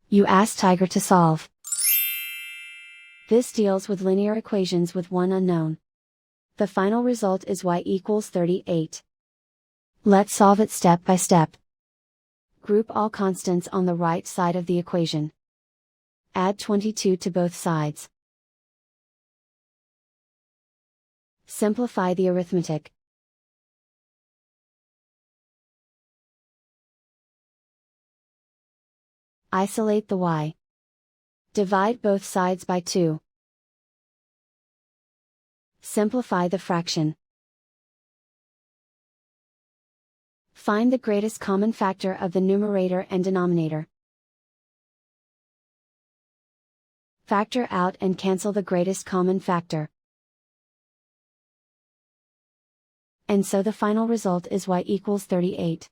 You ask Tiger to solve. This deals with linear equations with one unknown. The final result is y equals 38. Let's solve it step by step. Group all constants on the right side of the equation. Add 22 to both sides. Simplify the arithmetic. Isolate the y. Divide both sides by 2. Simplify the fraction. Find the greatest common factor of the numerator and denominator. Factor out and cancel the greatest common factor. And so the final result is y equals 38.